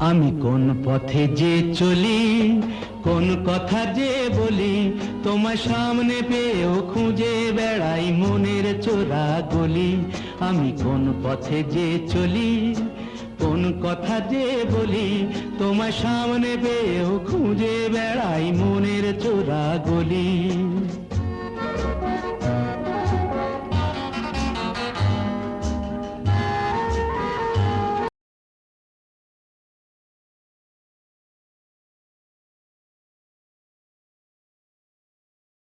আমি কোন পথে যে চলি, কোন কথা যে বলি, তোমার সামনে পেয়েও খুঁজে বেড়াই মনের চোরা গলি। আমি কোন পথে যে চলি, কোন কথা যে বলি, তোমার সামনে পেয়েও খুঁজে বেড়াই মনের চোরা গলি।